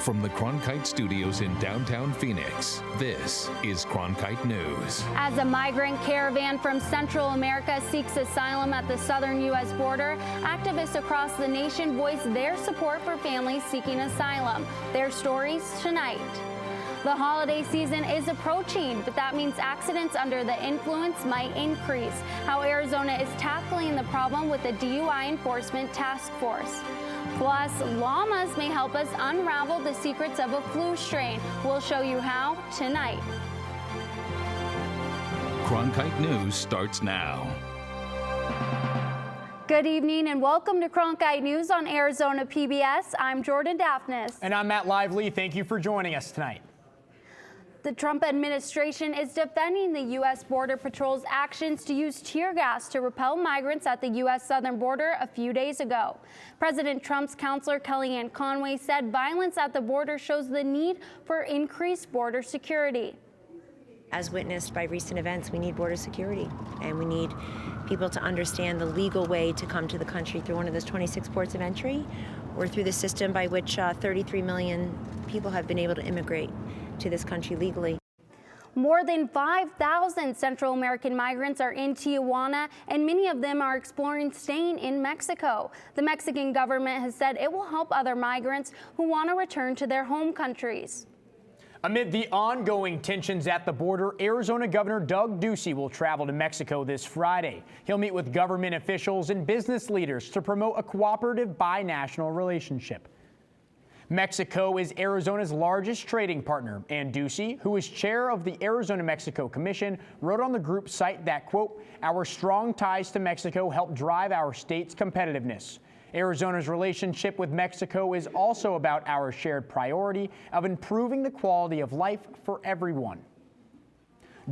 From the Cronkite studios in downtown Phoenix, this is Cronkite News. As a migrant caravan from Central America seeks asylum at the southern U.S. border, activists across the nation voice their support for families seeking asylum. Their stories tonight. The holiday season is approaching, but that means accidents under the influence might increase. How Arizona is tackling the problem with the DUI Enforcement Task Force. Plus, llamas may help us unravel the secrets of a flu strain. We'll show you how tonight. Cronkite News starts now. Good evening and welcome to Cronkite News on Arizona PBS. I'm Jordan Daphnis. And I'm Matt Lively. Thank you for joining us tonight. The Trump administration is defending the U.S. Border Patrol's actions to use tear gas to repel migrants at the U.S. southern border a few days ago. President Trump's counselor Kellyanne Conway said violence at the border shows the need for increased border security. As witnessed by recent events, we need border security, and we need people to understand the legal way to come to the country through one of those 26 ports of entry or through the system by which 33 million people have been able to immigrate to this country legally. More than 5,000 Central American migrants are in Tijuana, and many of them are exploring staying in Mexico. The Mexican government has said it will help other migrants who want to return to their home countries. Amid the ongoing tensions at the border, Arizona Governor Doug Ducey will travel to Mexico this Friday. He'll meet with government officials and business leaders to promote a cooperative binational relationship. Mexico is Arizona's largest trading partner, and Ducey, who is chair of the Arizona-Mexico Commission, wrote on the group's site that, quote, "Our strong ties to Mexico help drive our state's competitiveness. Arizona's relationship with Mexico is also about our shared priority of improving the quality of life for everyone."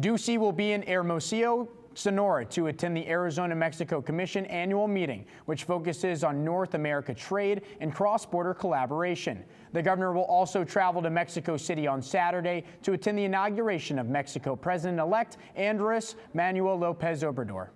Ducey will be in Hermosillo, Sonora to attend the Arizona-Mexico Commission annual meeting, which focuses on North America trade and cross-border collaboration. The governor will also travel to Mexico City on Saturday to attend the inauguration of Mexico President-elect Andrés Manuel López Obrador.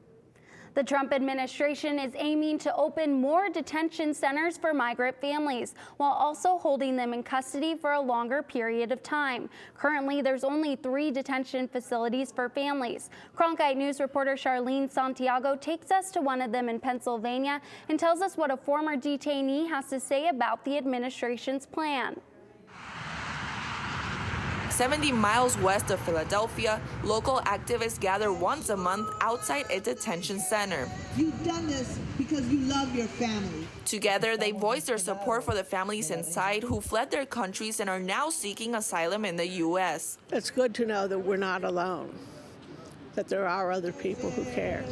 The Trump administration is aiming to open more detention centers for migrant families, while also holding them in custody for a longer period of time. Currently, there's only 3 detention facilities for families. Cronkite News reporter Charlene Santiago takes us to one of them in Pennsylvania and tells us what a former detainee has to say about the administration's plan. 70 miles west of Philadelphia, local activists gather once a month outside a detention center. You've done this because you love your family. Together, they voice their support for the families inside who fled their countries and are now seeking asylum in the U.S. It's good to know that we're not alone, that there are other people who care.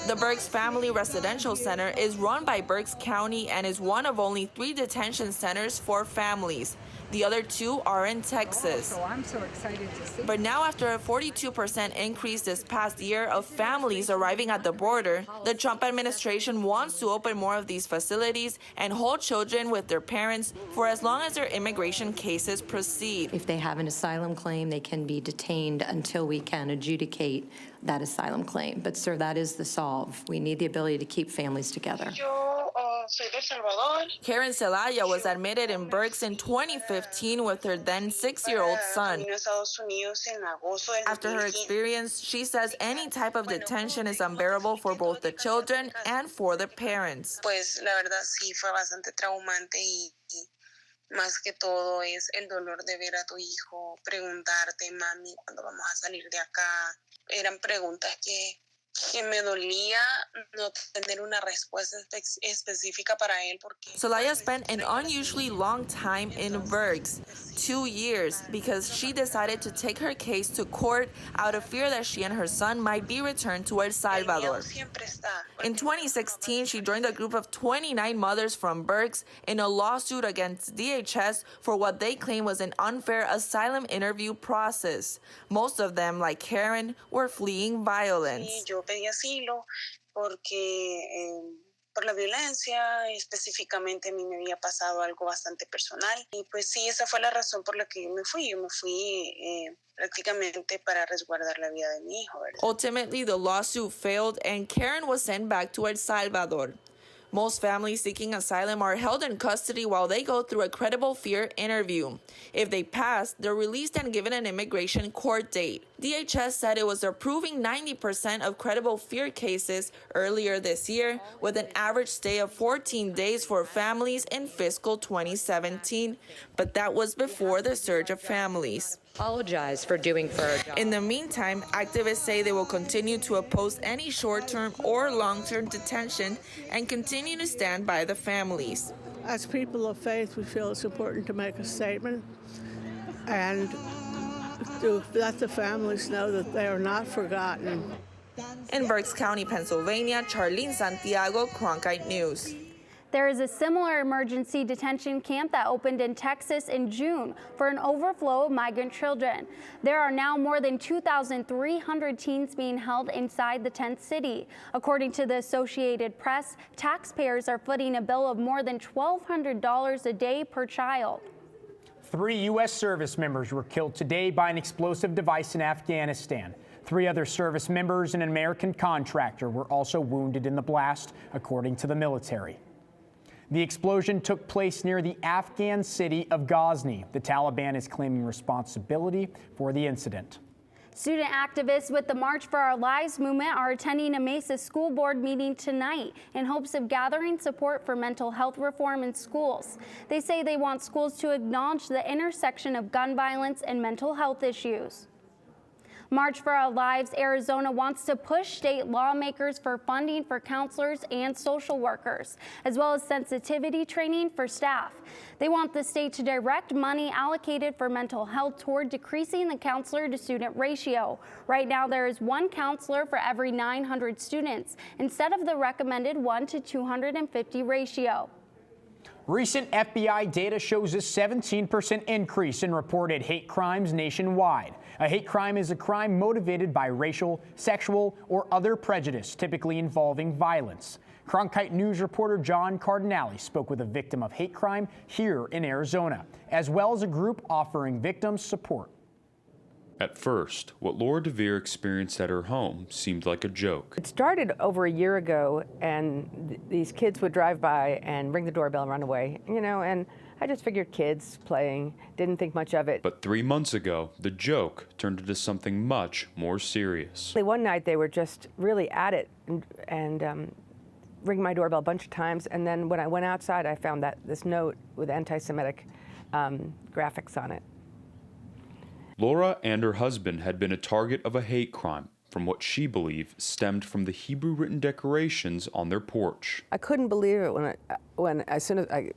The Berks Family Residential Center is run by Berks County and is one of only 3 detention centers for families. The other 2 are in Texas. So I'm so excited to see. But now, after a 42% increase this past year of families arriving at the border, the Trump administration wants to open more of these facilities and hold children with their parents for as long as their immigration cases proceed. If they have an asylum claim, they can be detained until we can adjudicate that asylum claim. But, sir, that is the solve. We need the ability to keep families together. Karen Celaya was admitted in Berks in 2015 with her then 6-year-old son. After her experience, she says any type of detention is unbearable for both the children and for the parents. Más que todo es el dolor de ver a tu hijo, preguntarte, mami, ¿cuándo vamos a salir de acá? Eran preguntas que me dolía no tener una respuesta específica para él porque Celaya spent an unusually long time in Berks, 2 years, because she decided to take her case to court out of fear that she and her son might be returned to El Salvador. In 2016, she joined a group of 29 mothers from Berks in a lawsuit against DHS for what they claim was an unfair asylum interview process. Most of them, like Karen, were fleeing violence. Pedí asilo porque por la violencia, específicamente a mí me había pasado algo bastante personal y pues sí, esa fue la razón por la que yo me fui prácticamente para resguardar la vida de mi hijo, ¿verdad? Ultimately, the lawsuit failed and Karen was sent back to El Salvador. Most families seeking asylum are held in custody while they go through a credible fear interview. If they pass, they're released and given an immigration court date. DHS said it was approving 90% of credible fear cases earlier this year, with an average stay of 14 days for families in fiscal 2017. But that was before the surge of families. Apologize for doing for our job. In the meantime, activists say they will continue to oppose any short-term or long-term detention and continue to stand by the families. As people of faith, we feel it's important to make a statement and to let the families know that they are not forgotten. In Berks County, Pennsylvania, Charlene Santiago, Cronkite News. There is a similar emergency detention camp that opened in Texas in June for an overflow of migrant children. There are now more than 2,300 teens being held inside the tent city. According to the Associated Press, taxpayers are footing a bill of more than $1,200 a day per child. 3 U.S. service members were killed today by an explosive device in Afghanistan. 3 other service members and an American contractor were also wounded in the blast, according to the military. The explosion took place near the Afghan city of Ghazni. The Taliban is claiming responsibility for the incident. Student activists with the March for Our Lives movement are attending a Mesa school board meeting tonight in hopes of gathering support for mental health reform in schools. They say they want schools to acknowledge the intersection of gun violence and mental health issues. March for Our Lives Arizona wants to push state lawmakers for funding for counselors and social workers, as well as sensitivity training for staff. They want the state to direct money allocated for mental health toward decreasing the counselor to student ratio. Right now, there is 1 counselor for every 900 students, instead of the recommended 1 to 250 ratio. Recent FBI data shows a 17% increase in reported hate crimes nationwide. A hate crime is a crime motivated by racial, sexual, or other prejudice, typically involving violence. Cronkite News reporter John Cardinale spoke with a victim of hate crime here in Arizona, as well as a group offering victims support. At first, what Laura DeVere experienced at her home seemed like a joke. It started over a year ago, and these kids would drive by and ring the doorbell and run away, and I just figured kids playing, didn't think much of it. But 3 months ago, the joke turned into something much more serious. One night they were just really at it and ringing my doorbell a bunch of times, and then when I went outside, I found this note with anti-Semitic graphics on it. Laura and her husband had been a target of a hate crime from what she believed stemmed from the Hebrew written decorations on their porch. I couldn't believe it when as soon as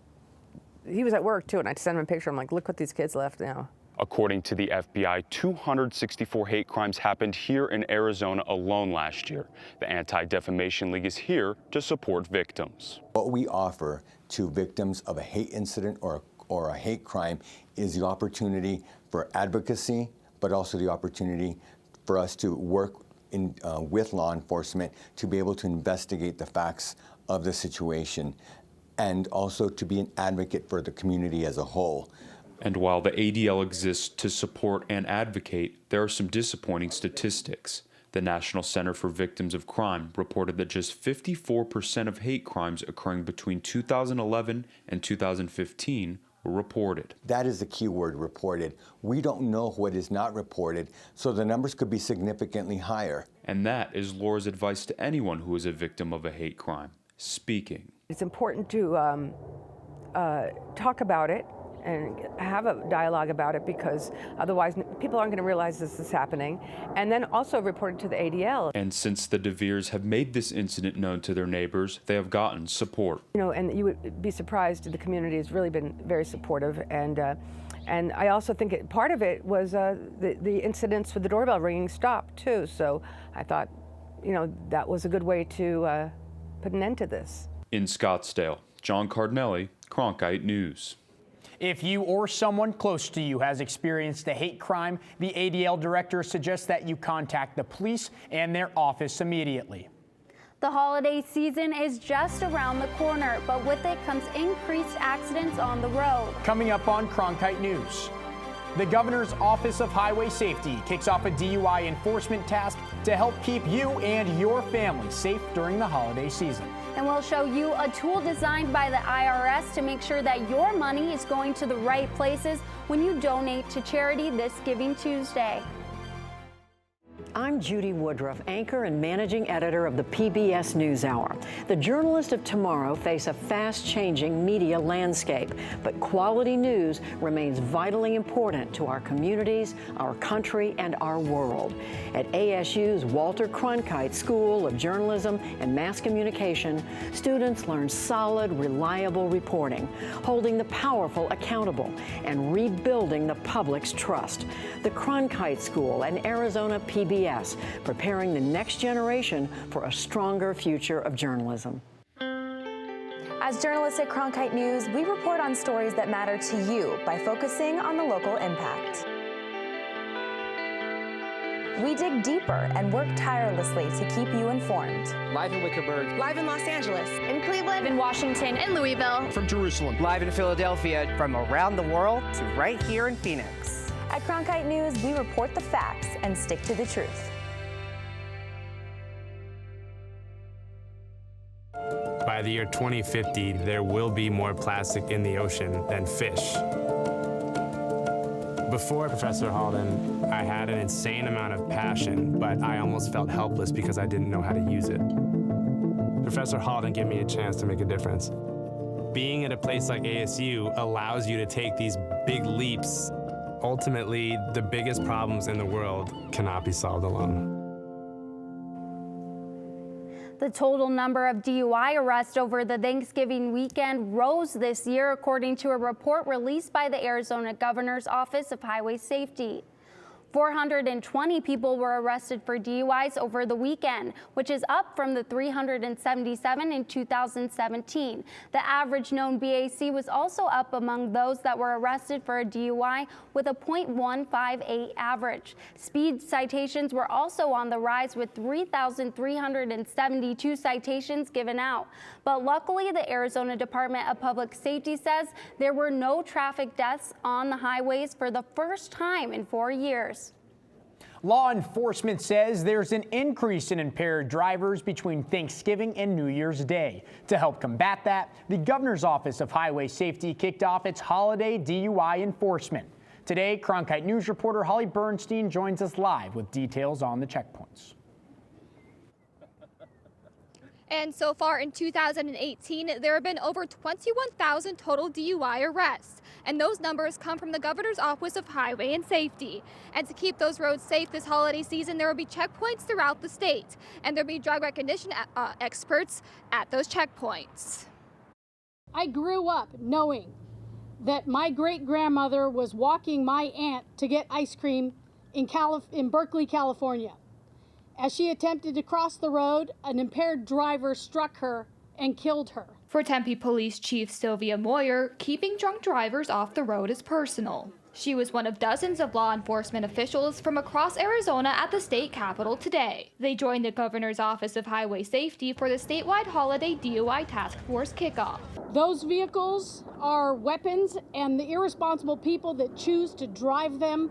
he was at work too, and I sent him a picture. I'm like, look what these kids left now. According to the FBI, 264 hate crimes happened here in Arizona alone last year. The Anti-Defamation League is here to support victims. What we offer to victims of a hate incident or a hate crime is the opportunity for advocacy, but also the opportunity for us to work with law enforcement to be able to investigate the facts of the situation and also to be an advocate for the community as a whole. And while the ADL exists to support and advocate, there are some disappointing statistics. The National Center for Victims of Crime reported that just 54% of hate crimes occurring between 2011 and 2015 were reported. That is the key word, reported. We don't know what is not reported, so the numbers could be significantly higher. And that is Laura's advice to anyone who is a victim of a hate crime: speaking. It's important to talk about it and have a dialogue about it, because otherwise people aren't going to realize this is happening, and then also report it to the ADL. And since the DeVeres have made this incident known to their neighbors, they have gotten support. And you would be surprised, the community has really been very supportive, and I also think part of it was the incidents with the doorbell ringing stopped too, so I thought, that was a good way to put an end to this. In Scottsdale, John Cardinale, Cronkite News. If you or someone close to you has experienced a hate crime, the ADL director suggests that you contact the police and their office immediately. The holiday season is just around the corner, but with it comes increased accidents on the road. Coming up on Cronkite News. The Governor's Office of Highway Safety kicks off a DUI enforcement task to help keep you and your family safe during the holiday season. And we'll show you a tool designed by the IRS to make sure that your money is going to the right places when you donate to charity this Giving Tuesday. I'm Judy Woodruff, anchor and managing editor of the PBS NewsHour. The journalists of tomorrow face a fast-changing media landscape, but quality news remains vitally important to our communities, our country, and our world. At ASU's Walter Cronkite School of Journalism and Mass Communication, students learn solid, reliable reporting, holding the powerful accountable, and rebuilding the public's trust. The Cronkite School and Arizona PBS, preparing the next generation for a stronger future of journalism. As journalists at Cronkite News, we report on stories that matter to you by focusing on the local impact. We dig deeper and work tirelessly to keep you informed. Live in Wickerburg. Live in Los Angeles. In Cleveland. In Washington. In Louisville. From Jerusalem. Live in Philadelphia. From around the world to right here in Phoenix. At Cronkite News, we report the facts and stick to the truth. By the year 2050, there will be more plastic in the ocean than fish. Before Professor Halden, I had an insane amount of passion, but I almost felt helpless because I didn't know how to use it. Professor Halden gave me a chance to make a difference. Being at a place like ASU allows you to take these big leaps. Ultimately, the biggest problems in the world cannot be solved alone. The total number of DUI arrests over the Thanksgiving weekend rose this year, according to a report released by the Arizona Governor's Office of Highway Safety. 420 people were arrested for DUIs over the weekend, which is up from the 377 in 2017. The average known BAC was also up among those that were arrested for a DUI with a .158 average. Speed citations were also on the rise with 3,372 citations given out. But luckily, the Arizona Department of Public Safety says there were no traffic deaths on the highways for the first time in 4 years. Law enforcement says there's an increase in impaired drivers between Thanksgiving and New Year's Day. To help combat that, the Governor's Office of Highway Safety kicked off its holiday DUI enforcement. Today, Cronkite News reporter Holly Bernstein joins us live with details on the checkpoints. And so far in 2018, there have been over 21,000 total DUI arrests. And those numbers come from the Governor's Office of Highway and Safety. And to keep those roads safe this holiday season, there will be checkpoints throughout the state. And there will be drug recognition experts at those checkpoints. I grew up knowing that my great-grandmother was walking my aunt to get ice cream in Berkeley, California. As she attempted to cross the road, an impaired driver struck her and killed her. For Tempe Police Chief Sylvia Moyer, keeping drunk drivers off the road is personal. She was one of dozens of law enforcement officials from across Arizona at the state capitol today. They joined the Governor's Office of Highway Safety for the statewide holiday DUI task force kickoff. Those vehicles are weapons, and the irresponsible people that choose to drive them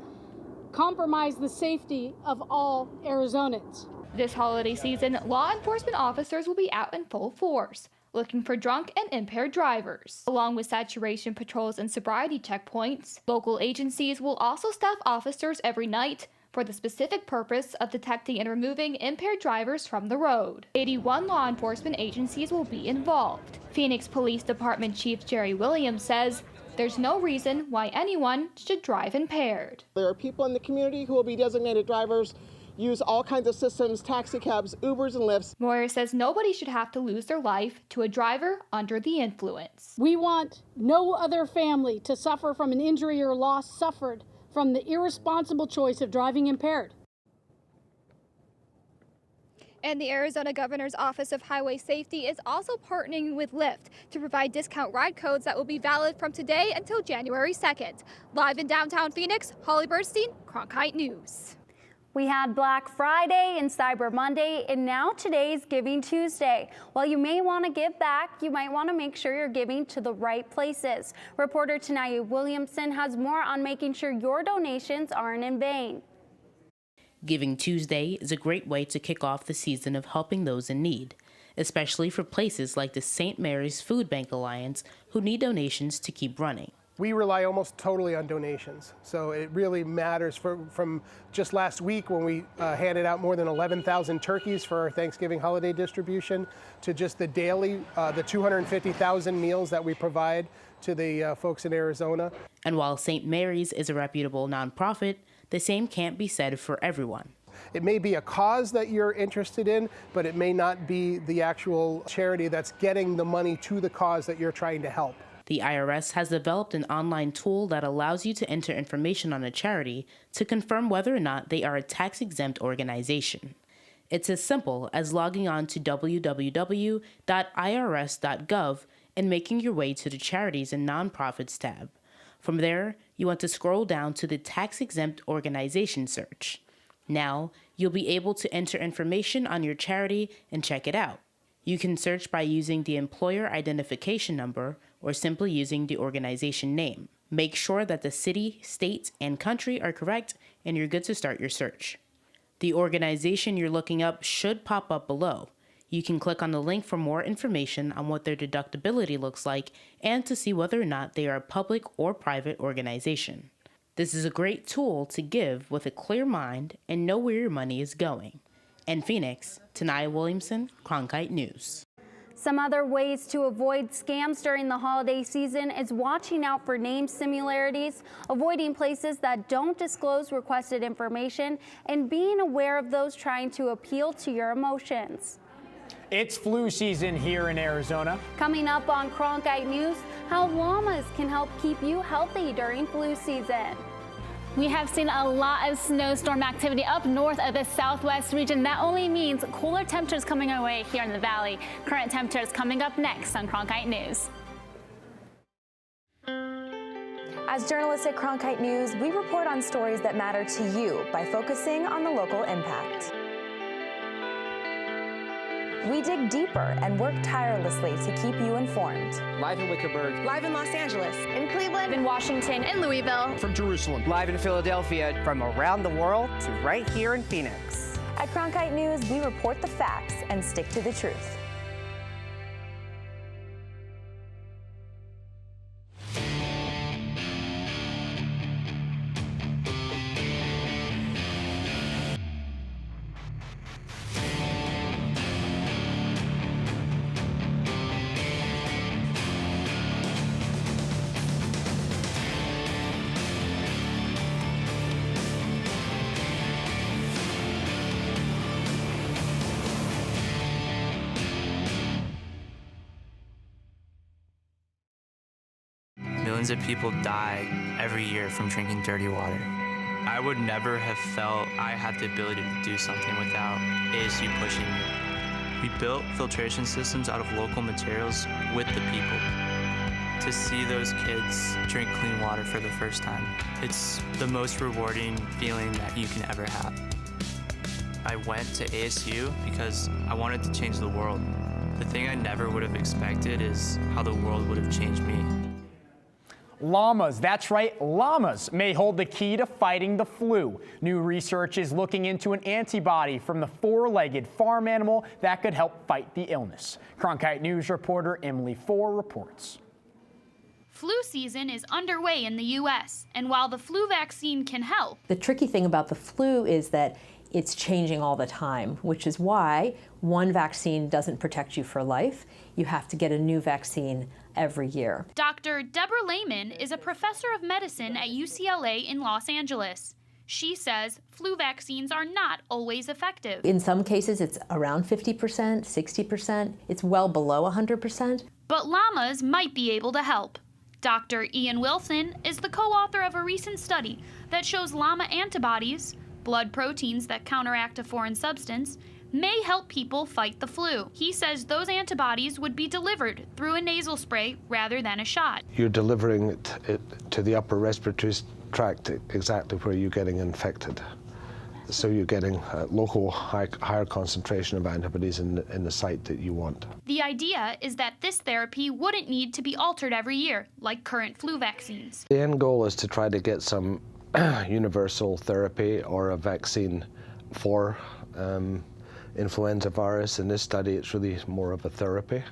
compromise the safety of all Arizonans. This holiday season, law enforcement officers will be out in full force, looking for drunk and impaired drivers. Along with saturation patrols and sobriety checkpoints, local agencies will also staff officers every night for the specific purpose of detecting and removing impaired drivers from the road. 81 law enforcement agencies will be involved. Phoenix Police Department Chief Jerry Williams says there's no reason why anyone should drive impaired. There are people in the community who will be designated drivers, use all kinds of systems, taxi cabs, Ubers and Lyfts. Moyer says nobody should have to lose their life to a driver under the influence. We want no other family to suffer from an injury or loss suffered from the irresponsible choice of driving impaired. And the Arizona Governor's Office of Highway Safety is also partnering with Lyft to provide discount ride codes that will be valid from today until January 2nd. Live in downtown Phoenix, Holly Bernstein, Cronkite News. We had Black Friday and Cyber Monday, and now today's Giving Tuesday. While you may want to give back, you might want to make sure you're giving to the right places. Reporter Tanaya Williamson has more on making sure your donations aren't in vain. Giving Tuesday is a great way to kick off the season of helping those in need, especially for places like the St. Mary's Food Bank Alliance, who need donations to keep running. We rely almost totally on donations, so it really matters. From just last week when we handed out more than 11,000 turkeys for our Thanksgiving holiday distribution, to just the daily, the 250,000 meals that we provide to the folks in Arizona. And while St. Mary's is a reputable nonprofit, the same can't be said for everyone. It may be a cause that you're interested in, but it may not be the actual charity that's getting the money to the cause that you're trying to help. The IRS has developed an online tool that allows you to enter information on a charity to confirm whether or not they are a tax-exempt organization. It's as simple as logging on to www.irs.gov and making your way to the Charities and Nonprofits tab. From there, you want to scroll down to the Tax-Exempt Organization search. Now, you'll be able to enter information on your charity and check it out. You can search by using the employer identification number or simply using the organization name. Make sure that the city, state, and country are correct, and you're good to start your search. The organization you're looking up should pop up below. You can click on the link for more information on what their deductibility looks like and to see whether or not they are a public or private organization. This is a great tool to give with a clear mind and know where your money is going. In Phoenix, Tanaya Williamson, Cronkite News. Some other ways to avoid scams during the holiday season is watching out for name similarities, avoiding places that don't disclose requested information, and being aware of those trying to appeal to your emotions. It's flu season here in Arizona. Coming up on Cronkite News, how llamas can help keep you healthy during flu season. We have seen a lot of snowstorm activity up north of the southwest region. That only means cooler temperatures coming our way here in the valley. Current temperatures coming up next on Cronkite News. As journalists at Cronkite News, we report on stories that matter to you by focusing on the local impact. We dig deeper and work tirelessly to keep you informed. Live in Wickerburg. Live in Los Angeles. In Cleveland, in Washington, in Louisville. From Jerusalem. Live in Philadelphia. From around the world to right here in Phoenix. At Cronkite News, we report the facts and stick to the truth. Millions of people die every year from drinking dirty water. I would never have felt I had the ability to do something without ASU pushing me. We built filtration systems out of local materials with the people. To see those kids drink clean water for the first time, it's the most rewarding feeling that you can ever have. I went to ASU because I wanted to change the world. The thing I never would have expected is how the world would have changed me. Llamas, that's right, llamas may hold the key to fighting the flu. New research is looking into an antibody from the four-legged farm animal that could help fight the illness. Cronkite News reporter Emily Four reports. Flu season is underway in the U.S., and while the flu vaccine can help, the tricky thing about the flu is that it's changing all the time, which is why one vaccine doesn't protect you for life. You have to get a new vaccine every year. Dr. Deborah Lehman is a professor of medicine at UCLA in Los Angeles. She says flu vaccines are not always effective. In some cases, it's around 50%, 60%. It's well below 100%. But llamas might be able to help. Dr. Ian Wilson is the co-author of a recent study that shows llama antibodies, blood proteins that counteract a foreign substance, may help people fight the flu. He says those antibodies would be delivered through a nasal spray rather than a shot. You're delivering it to the upper respiratory tract exactly where you're getting infected. So you're getting a local higher concentration of antibodies in the site that you want. The idea is that this therapy wouldn't need to be altered every year, like current flu vaccines. The end goal is to try to get some universal therapy or a vaccine for influenza virus. In this study, it's really more of a therapy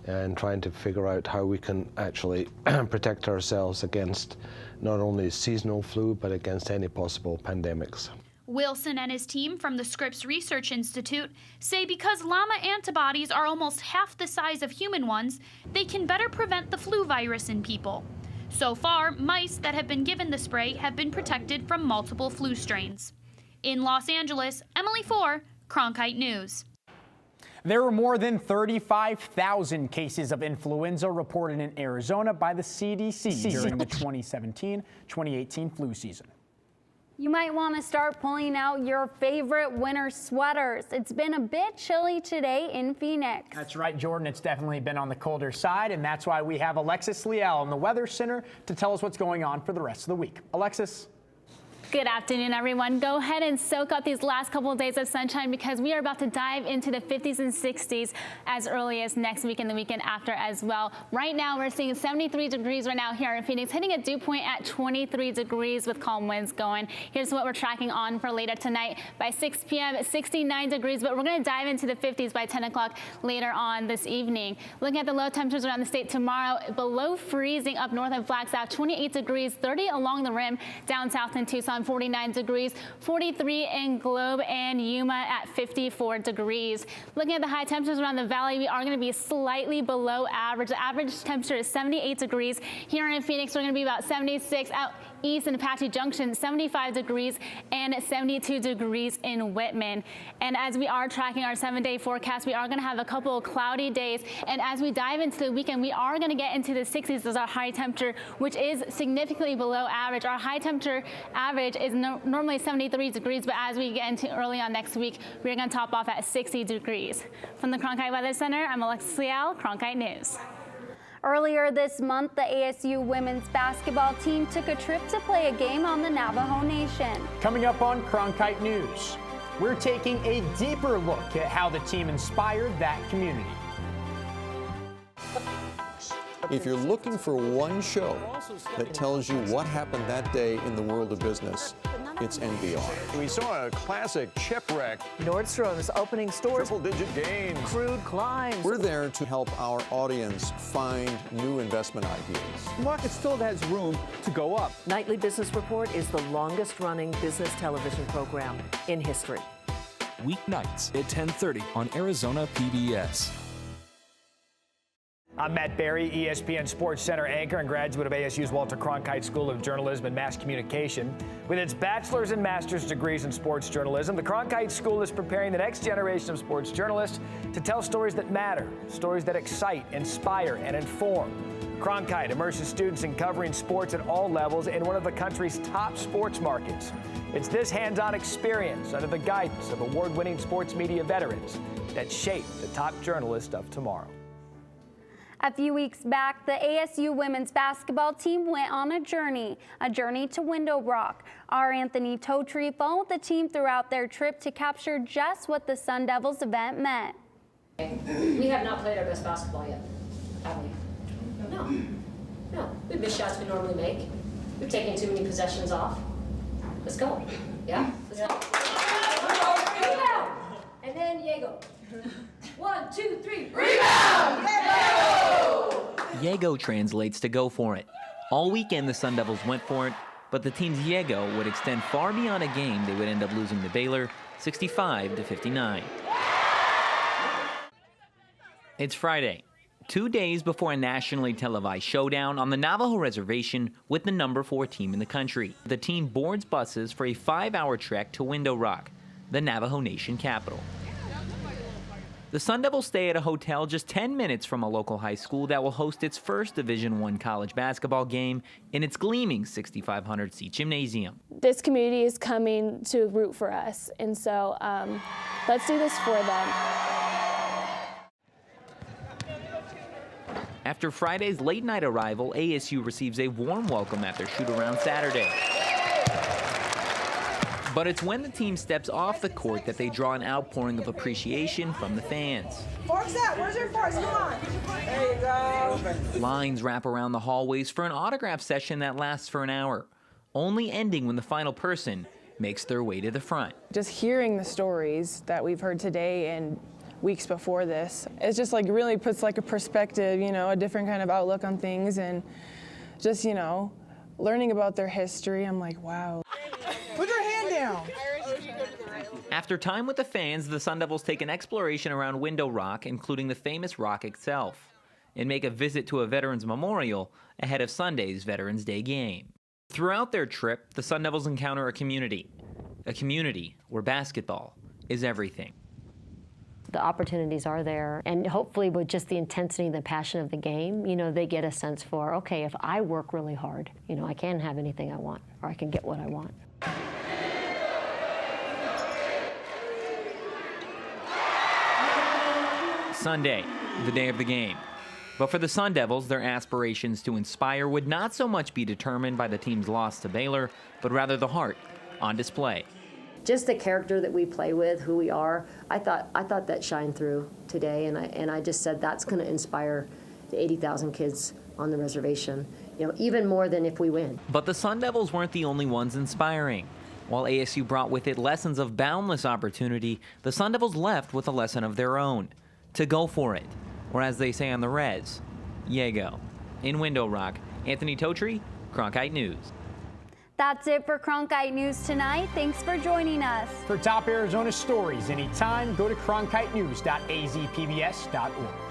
and trying to figure out how we can actually protect ourselves against not only seasonal flu, but against any possible pandemics. Wilson and his team from the Scripps Research Institute say because llama antibodies are almost half the size of human ones, they can better prevent the flu virus in people. So far, mice that have been given the spray have been protected from multiple flu strains. In Los Angeles, Emily Four, Cronkite News. There were more than 35,000 cases of influenza reported in Arizona by the CDC during the 2017-2018 flu season. You might want to start pulling out your favorite winter sweaters. It's been a bit chilly today in Phoenix. That's right, Jordan. It's definitely been on the colder side, and that's why we have Alexis Liel in the Weather Center to tell us what's going on for the rest of the week. Alexis. Good afternoon, everyone. Go ahead and soak up these last couple of days of sunshine because we are about to dive into the 50s and 60s as early as next week and the weekend after as well. Right now, we're seeing 73 degrees right now here in Phoenix, hitting a dew point at 23 degrees with calm winds going. Here's what we're tracking on for later tonight. By 6 p.m., 69 degrees, but we're going to dive into the 50s by 10 o'clock later on this evening. Looking at the low temperatures around the state tomorrow, below freezing up north in Flagstaff, 28 degrees, 30 along the rim, down south in Tucson, 49 degrees, 43 in Globe and Yuma at 54 degrees. Looking at the high temperatures around the valley, we are going to be slightly below average. The average temperature is 78 degrees. Here in Phoenix, we're going to be about 76. Out east in Apache Junction, 75 degrees and 72 degrees in Whitman. And as we are tracking our 7-day forecast, we are going to have a couple of cloudy days. And as we dive into the weekend, we are going to get into the 60s as our high temperature, which is significantly below average. Our high temperature average is normally 73 degrees, but as we get into early on next week, we're going to top off at 60 degrees. From the Cronkite Weather Center, I'm Alexis Liel, Cronkite News. Earlier this month, the ASU women's basketball team took a trip to play a game on the Navajo Nation. Coming up on Cronkite News, we're taking a deeper look at how the team inspired that community. If you're looking for one show that tells you what happened that day in the world of business, it's NBR. We saw a classic shipwreck. Nordstrom's opening stores. Triple-digit gains. Crude climbs. We're there to help our audience find new investment ideas. The market still has room to go up. Nightly Business Report is the longest-running business television program in history. Weeknights at 10:30 on Arizona PBS. I'm Matt Berry, ESPN Sports Center anchor and graduate of ASU's Walter Cronkite School of Journalism and Mass Communication. With its bachelor's and master's degrees in sports journalism, the Cronkite School is preparing the next generation of sports journalists to tell stories that matter, stories that excite, inspire, and inform. Cronkite immerses students in covering sports at all levels in one of the country's top sports markets. It's this hands-on experience under the guidance of award-winning sports media veterans that shape the top journalists of tomorrow. A few weeks back, the ASU women's basketball team went on a journey to Window Rock. Our Anthony Totri followed the team throughout their trip to capture just what the Sun Devils event meant. We have not played our best basketball yet, have we? No. We've missed shots we normally make. We've taken too many possessions off. Let's go. Yeah? Let's go. Rebound! And then Diego. 1, 2, 3. Rebound! Diego translates to go for it. All weekend the Sun Devils went for it, but the team's Diego would extend far beyond a game they would end up losing to Baylor, 65-59. It's Friday, 2 days before a nationally televised showdown on the Navajo Reservation with the number 4 team in the country. The team boards buses for a 5-hour trek to Window Rock, the Navajo Nation capital. The Sun Devils stay at a hotel just 10 minutes from a local high school that will host its first Division I college basketball game in its gleaming 6,500-seat gymnasium. This community is coming to root for us, and so let's do this for them. After Friday's late-night arrival, ASU receives a warm welcome at their shoot-around Saturday. But it's when the team steps off the court that they draw an outpouring of appreciation from the fans. Forks out. Where's your forks? Come on. There you go. Lines wrap around the hallways for an autograph session that lasts for an hour, only ending when the final person, makes their way to the front. Just hearing the stories that we've heard today and weeks before this, it's just like really puts like a perspective, you know, a different kind of outlook on things, and just, you know, learning about their history, I'm like, wow. Put your hand down. After time with the fans, the Sun Devils take an exploration around Window Rock, including the famous rock itself, and make a visit to a Veterans Memorial ahead of Sunday's Veterans Day game. Throughout their trip, the Sun Devils encounter a community where basketball is everything. The opportunities are there, and hopefully with just the intensity and the passion of the game, you know, they get a sense for, okay, if I work really hard, you know, I can have anything I want, or I can get what I want. Sunday, the day of the game. But for the Sun Devils, their aspirations to inspire would not so much be determined by the team's loss to Baylor, but rather the heart on display. Just the character that we play with, who we are, I thought that shined through today, and I just said that's going to inspire the 80,000 kids on the reservation, you know, even more than if we win. But the Sun Devils weren't the only ones inspiring. While ASU brought with it lessons of boundless opportunity, the Sun Devils left with a lesson of their own. To go for it, or as they say on the res, Yago. In Window Rock, Anthony Totri, Cronkite News. That's it for Cronkite News tonight. Thanks for joining us. For top Arizona stories anytime, go to cronkitenews.azpbs.org.